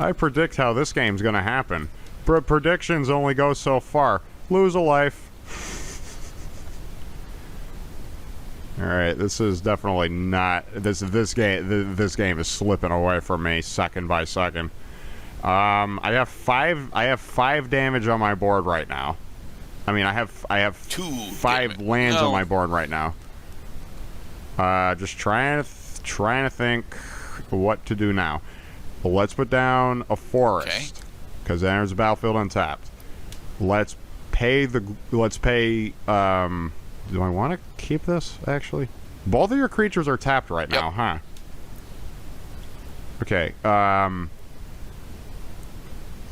I predict how this game's gonna happen. Predictions only go so far. Lose a life. Alright, this is definitely not... This game is slipping away from me second by second. I have five damage on my board right now. I mean, I have 5 lands on my board right now. Just trying to think what to do now. Well, let's put down a forest because there's a battlefield untapped. Let's pay. Do I want to keep this, actually? Both of your creatures are tapped right now, huh? Okay,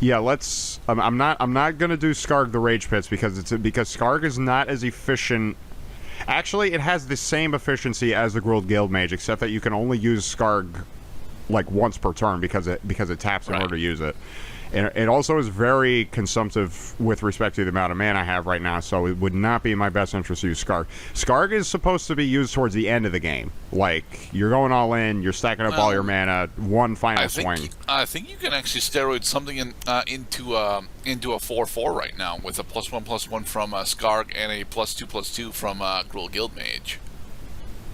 yeah, let's... I'm not gonna do Skarg the Rage Pits because Skarg is not as efficient... Actually, it has the same efficiency as the Gruul Guildmage, except that you can only use Skarg, like, once per turn because it taps in order to use it. And it also is very consumptive with respect to the amount of mana I have right now, so it would not be in my best interest to use Skarg. Skarg is supposed to be used towards the end of the game. Like, you're going all in, you're stacking up all your mana, one final swing. I think you can actually steroid something into a 4/4 right now with a +1/+1 from Skarg and a +2/+2 from Gruul Guildmage.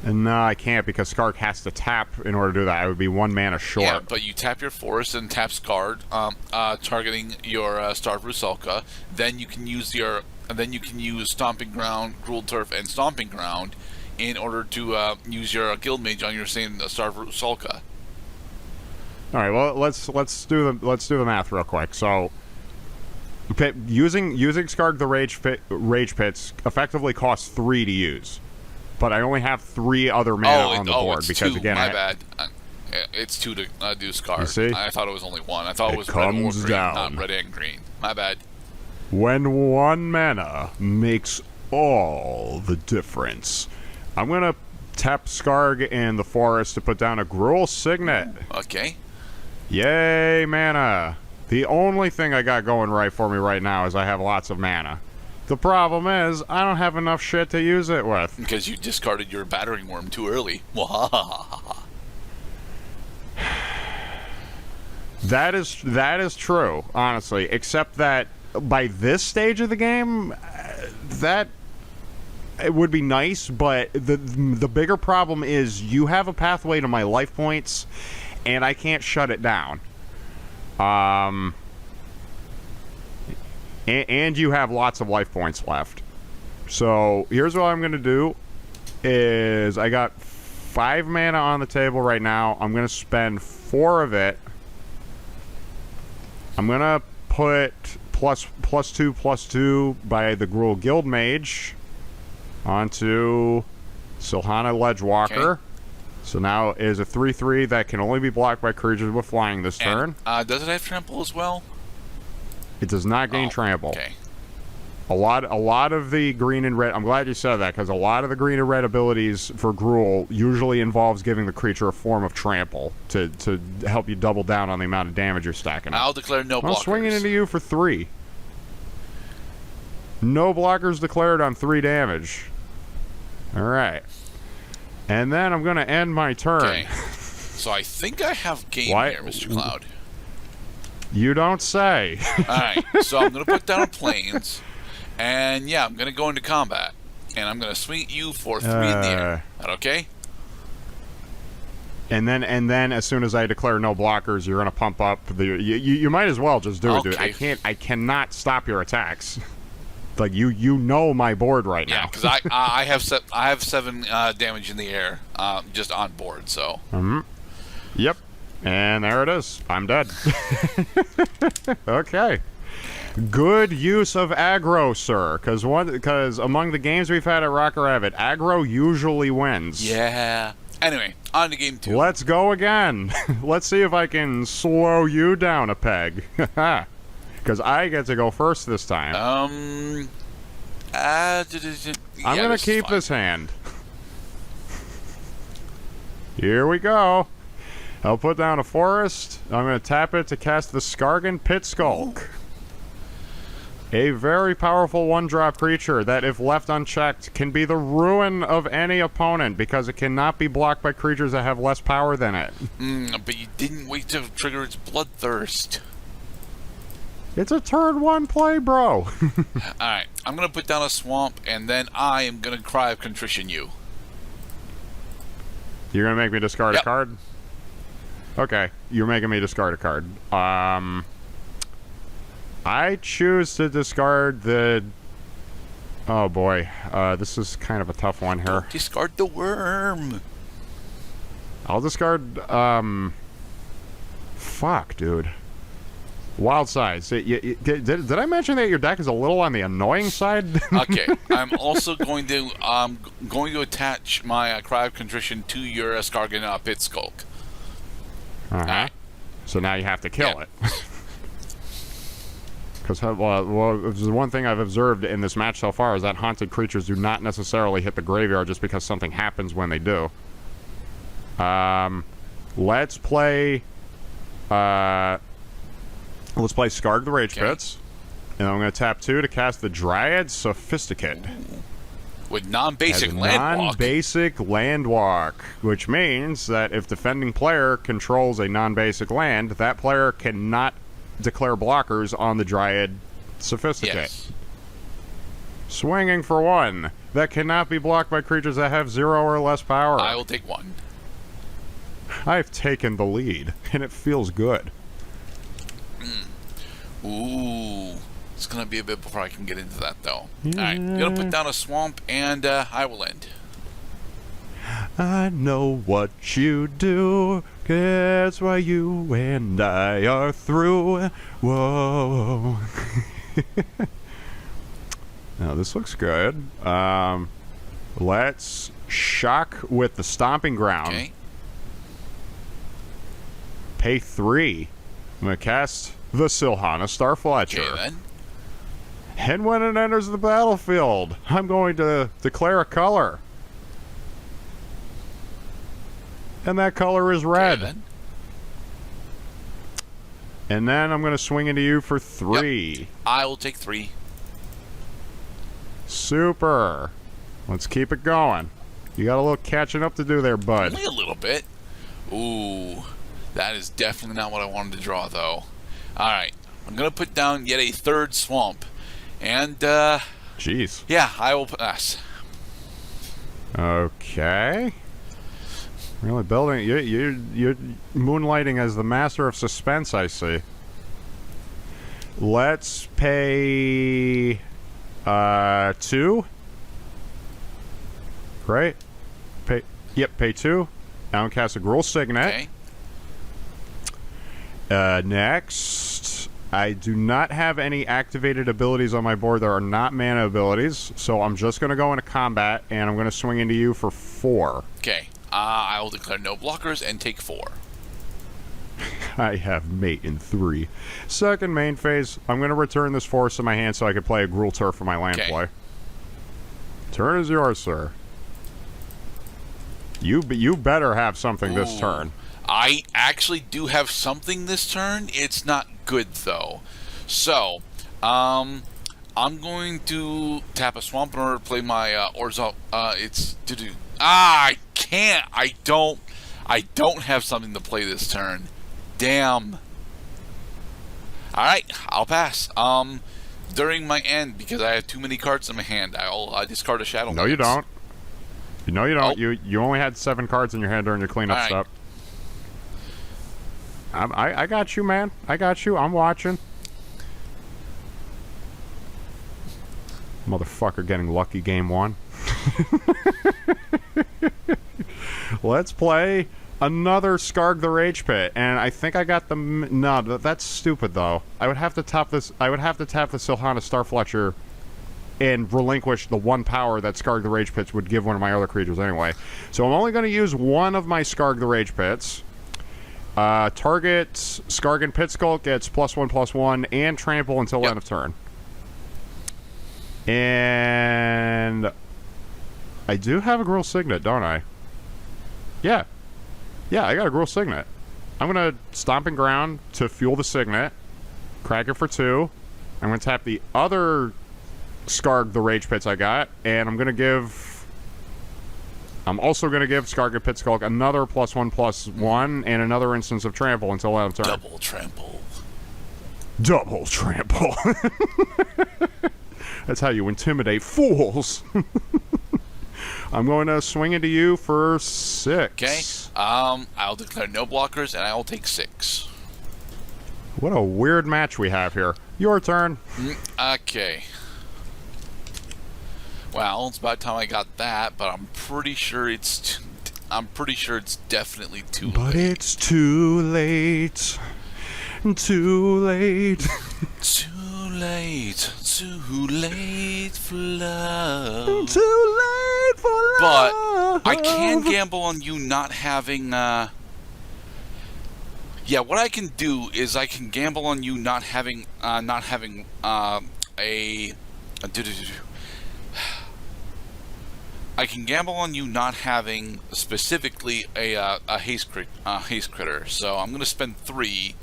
No, I can't because Skarg has to tap in order to do that. I would be 1 mana short. Yeah, but you tap your forest and tap Skarg, targeting your Starved Rusalka. Then you can use Stomping Ground, Gruul Turf, and Stomping Ground in order to use your Guildmage on your same Starved Rusalka. All right, well let's do the math real quick. So, using Skarg the Rage Pits effectively costs 3 to use. But I only have 3 other mana on the board because 2. again, my bad. It's 2 to do Skarg. You see? I thought it was only 1. I thought it was red or green, not red and green. My bad. When 1 mana makes all the difference, I'm gonna tap Skarg in the forest to put down a Gruul Signet. Okay. Yay, mana! The only thing I got going right for me right now is I have lots of mana. The problem is, I don't have enough shit to use it with. Because you discarded your battering worm too early. That is true, honestly. Except that by this stage of the game, that it would be nice, but the bigger problem is you have a pathway to my life points, and I can't shut it down. And you have lots of life points left. So here's what I'm going to do is I got 5 mana on the table right now. I'm going to spend 4 of it. I'm going to put +2/+2 by the Gruul Guildmage onto Silhana Ledgewalker. Okay. So now it is a 3/3 that can only be blocked by creatures with flying this turn. Does it have trample as well? It does not gain trample. Okay. A lot of the green and red... I'm glad you said that, because a lot of the green and red abilities for Gruul usually involves giving the creature a form of trample to help you double down on the amount of damage you're stacking up. I'll declare no blockers. I'm swinging into you for 3. No blockers declared on 3 damage. Alright. And then I'm going to end my turn. Okay. So I think I have game here, Mr. Cloud. You don't say. Alright, so I'm going to put down planes, and yeah, I'm going to go into combat, and I'm going to swing at you for 3 in the air. Is that okay? And then as soon as I declare no blockers, you're going to pump up the... You might as well just do it, dude. I cannot stop your attacks. Like, you know my board right now. Yeah, because I have 7 damage in the air just on board, so... Yep. And there it is. I'm dead. Okay. Good use of aggro, sir. Because among the games we've had at Rock or Rabbit, aggro usually wins. Yeah. Anyway, on to game 2. Let's go again. Let's see if I can slow you down a peg. Because I get to go first this time. I'm going to keep this hand. Here we go. I'll put down a forest. I'm going to tap it to cast the Skargan Pit Skulk. A very powerful one-drop creature that, if left unchecked, can be the ruin of any opponent because it cannot be blocked by creatures that have less power than it. But you didn't wait to trigger its bloodthirst. It's a turn 1 play, bro. Alright, I'm going to put down a swamp, and then I am going to cry of contrition you. You're going to make me discard a card? Okay, you're making me discard a card. I choose to discard the... Oh boy, this is kind of a tough one here. Don't discard the worm. I'll discard, fuck, dude. Wild sides. Did I mention that your deck is a little on the annoying side? Okay, I'm also going to attach my Cry of Contrition to your Skargan Pit Skulk. Uh-huh. So now you have to kill it. Because, well, the one thing I've observed in this match so far is that haunted creatures do not necessarily hit the graveyard just because something happens when they do. Let's play Skarg the Rage Pits. And I'm going to tap 2 to cast the Dryad Sophisticate. With non-basic Landwalk. Non-basic Landwalk, which means that if defending player controls a non-basic land, that player cannot declare blockers on the Dryad Sophisticate. Yes. Swinging for 1. That cannot be blocked by creatures that have 0 or less power. I will take 1. I've taken the lead, and it feels good. Ooh. It's going to be a bit before I can get into that, though. Yeah. Alright, I'm going to put down a swamp, and I will end. I know what you do. That's why you and I are through. Whoa. Now, this looks good. Let's shock with the Stomping Ground. Okay. Pay 3. I'm going to cast the Silhana Starfletcher. Okay, then. And when it enters the battlefield, I'm going to declare a color. And that color is red. Okay, then. And then I'm going to swing into you for 3. Yep. I will take 3. Super. Let's keep it going. You got a little catching up to do there, bud. Only a little bit. Ooh. That is definitely not what I wanted to draw, though. Alright. I'm going to put down yet a 3rd swamp. And, Jeez. yeah, I will pass. Okay. Really building... You're moonlighting as the master of suspense, I see. Let's pay... 2? Right? Pay 2. Now cast a Gruul Signet. Okay. Next, I do not have any activated abilities on my board that are not mana abilities, so I'm just going to go into combat, and I'm going to swing into you for 4. Okay. I will declare no blockers and take 4. I have mate in 3. Second main phase, I'm going to return this force to my hand so I can play a Gruul Turf for my land play. Turn is yours, sir. You better have something this turn. I actually do have something this turn. It's not good, though. So, I'm going to tap a swamp in order to play my Orzhov. It's to do. I can't. I don't have something to play this turn. Damn. Alright, I'll pass. During my end, because I have too many cards in my hand, I'll discard a Shadow. No, you don't. No, you don't. You only had 7 cards in your hand during your cleanup step. I got you, man. I got you. I'm watching. Motherfucker getting lucky game 1. Let's play another Skarg the Rage Pit, and I think I got the... No, that's stupid, though. I would have to tap this... I would have to tap the Silhana Starfletcher and relinquish the 1 power that Skarg the Rage Pits would give one of my other creatures anyway. So I'm only going to use one of my Skarg the Rage Pits. Target Skargan Pit Skull gets +1/+1 and trample until end of turn. And I do have a Gruul Signet, don't I? Yeah. Yeah, I got a Gruul Signet. I'm going to Stomping Ground to fuel the Signet. Crack it for 2. I'm going to tap the other Skarg the Rage Pits I got, and I'm also going to give Skarg and Pit Skulk another +1/+1 and another instance of trample until end of turn. Double trample. Double trample. That's how you intimidate fools. I'm going to swing into you for 6. Okay. I'll declare no blockers, and I'll take 6. What a weird match we have here. Your turn. Okay. Well, it's about time I got that, but I'm pretty sure it's definitely too late. But it's too late. Too late. Too late. Too late for love. Too late for love. But I can gamble on you not having. Yeah, what I can do is I can gamble on you not having I can gamble on you not having specifically a haste critter. So I'm going to spend 3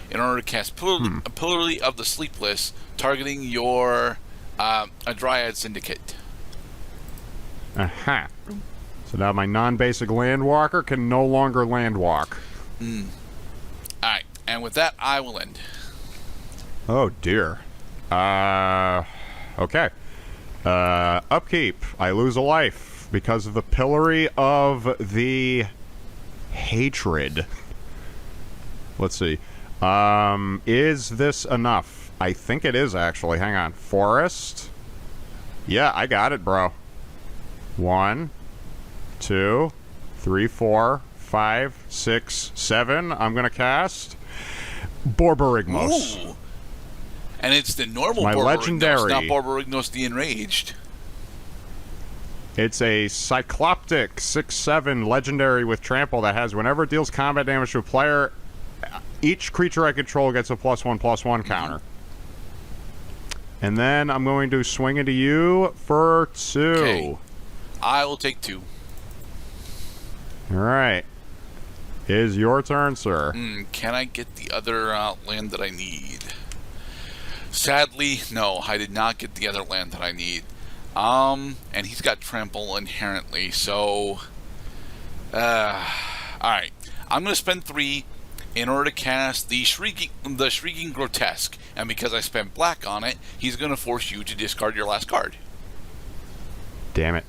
in order to cast Pillory of the Sleepless, targeting your a Dryad Syndicate. Aha. So now my non-basic Landwalker can no longer landwalk. Alright, and with that, I will end. Oh, dear. Okay. Upkeep. I lose a life because of the Pillory of the Hatred. Let's see. Is this enough? I think it is, actually. Hang on. Forest? Yeah, I got it, bro. 1, 2, 3, 4, 5, 6, 7. I'm going to cast Borborygmos. Ooh. And it's the normal My Borborygmos, legendary. not Borborygmos the Enraged. It's a Cycloptic 6/7 legendary with trample that has whenever it deals combat damage to a player, each creature I control gets a +1/+1 counter. And then I'm going to swing into you for 2. Okay. I will take 2. Alright. Is your turn, sir. Can I get the other land that I need? Sadly, no, I did not get the other land that I need. And he's got trample inherently, so alright. I'm gonna spend 3 in order to cast the Shrieking Grotesque, and because I spent black on it, he's gonna force you to discard your last card. Damn it.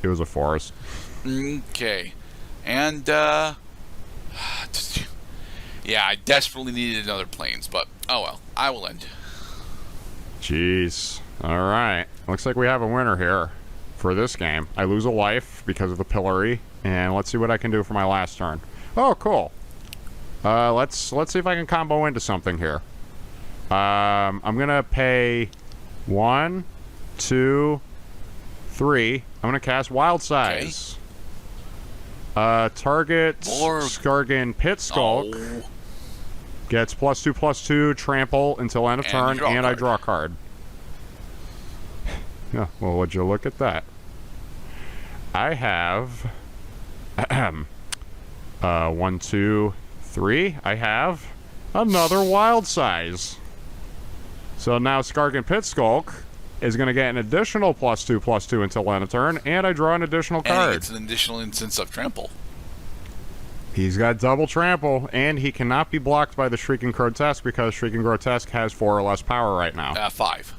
It was a forest. Okay. And yeah, I desperately needed another plains, but oh well, I will end. Jeez. Alright. Looks like we have a winner here for this game. I lose a life because of the Pillory, and let's see what I can do for my last turn. Oh, cool. Let's see if I can combo into something here. I'm gonna pay 1, 2, 3. I'm gonna cast Wild Size. Target Skargan Pit Skulk gets +2/+2 trample until end of turn, and I draw a card. Yeah, well, would you look at that? I have 1, 2, 3. I have another Wild Size. So now Skargan Pit Skulk is going to get an additional +2/+2 until end of turn, and I draw an additional card. And it's an additional instance of trample. He's got double trample, and he cannot be blocked by the Shrieking Grotesque because Shrieking Grotesque has 4 or less power right now. 5.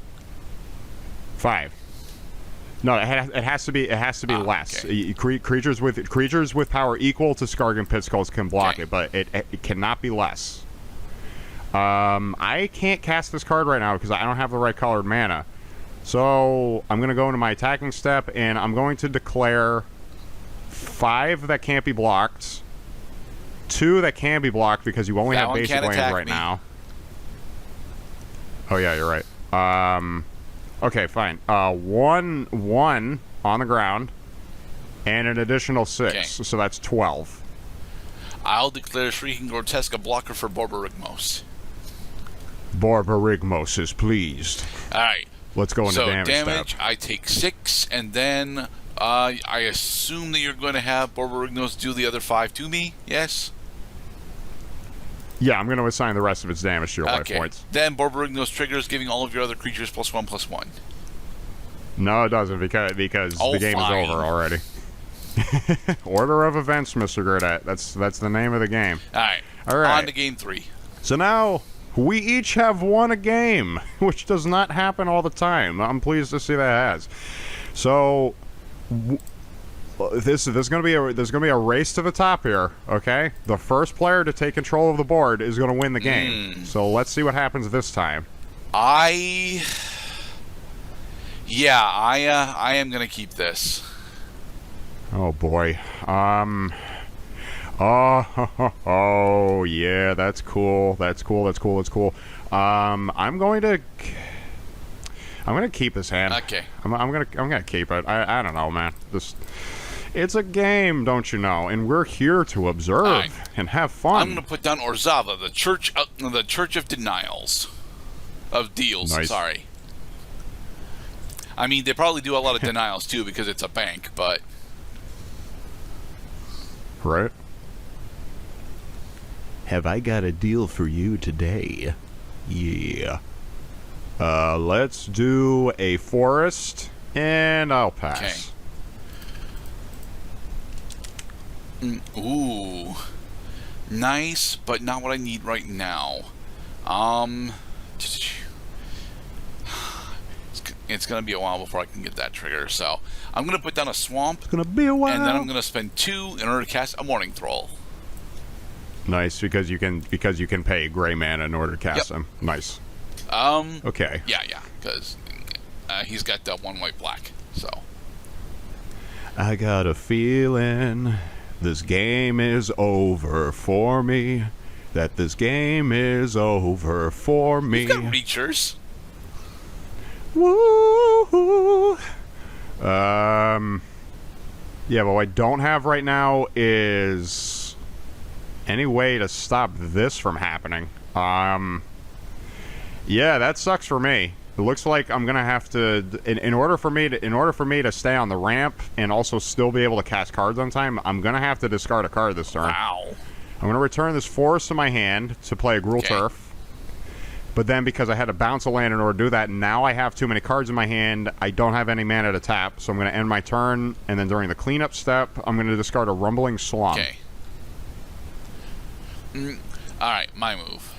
5. No, it has to be less. Okay. Creatures with power equal to Skargan Pit Skulls can block it, but it cannot be less. I can't cast this card right now because I don't have the right colored mana. So I'm going to go into my attacking step, and I'm going to declare 5 that can't be blocked, 2 that can be blocked because you only have basic lands right now. Oh yeah, you're right. Okay, fine. 1 on the ground, and an additional 6, okay. So that's 12. I'll declare Shrieking Grotesque a blocker for Borborygmos. Borborygmos is pleased. Alright. Let's go into damage step. I take 6, and then I assume that you're going to have Borborygmos do the other 5 to me, yes? Yeah, I'm going to assign the rest of its damage to your life Okay. points. Then Borborygnos triggers, giving all of your other creatures +1/+1. No, it doesn't, because Oh, the game fine. is over already. Order of events, Mr. Gerdat. That's the name of the game. All right. All right. On to game 3. So now we each have won a game, which does not happen all the time. I'm pleased to see that it has. So there's going to be a race to the top here. Okay, the first player to take control of the board is going to win the game. So let's see what happens this time. I am going to keep this. Oh boy. Oh yeah, that's cool. That's cool. I'm going to keep this hand. Okay. I'm gonna keep it. I don't know, man. It's a game, don't you know? And we're here to observe and have fun. I'm going to put down Orzhov, the Church of Denials. Of Deals, Nice. sorry. I mean, they probably do a lot of denials, too, because it's a bank, but... Right? Have I got a deal for you today? Yeah. Let's do a forest, and I'll pass. Okay. Ooh. Nice, but not what I need right now. It's going to be a while before I can get that trigger, so I'm going to put down a swamp. It's gonna be a while. And then I'm going to spend 2 in order to cast a Morning Thrall. Nice, because you can pay gray mana in order to cast them. Nice. Okay. Yeah, because he's got the 1 white black, so. I got a feeling this game is over for me. That this game is over for me. You've got Reachers. Woo! Yeah, but what I don't have right now is any way to stop this from happening. Yeah, that sucks for me. It looks like I'm gonna have to, in order for me to stay on the ramp and also still be able to cast cards on time, I'm gonna have to discard a card this turn. Wow. I'm gonna return this forest to my hand to play a Gruul Turf. But then, because I had to bounce a land in order to do that, now I have too many cards in my hand. I don't have any mana to tap, so I'm going to end my turn, and then during the cleanup step, I'm going to discard a Rumbling Slum. Okay. Alright, my move.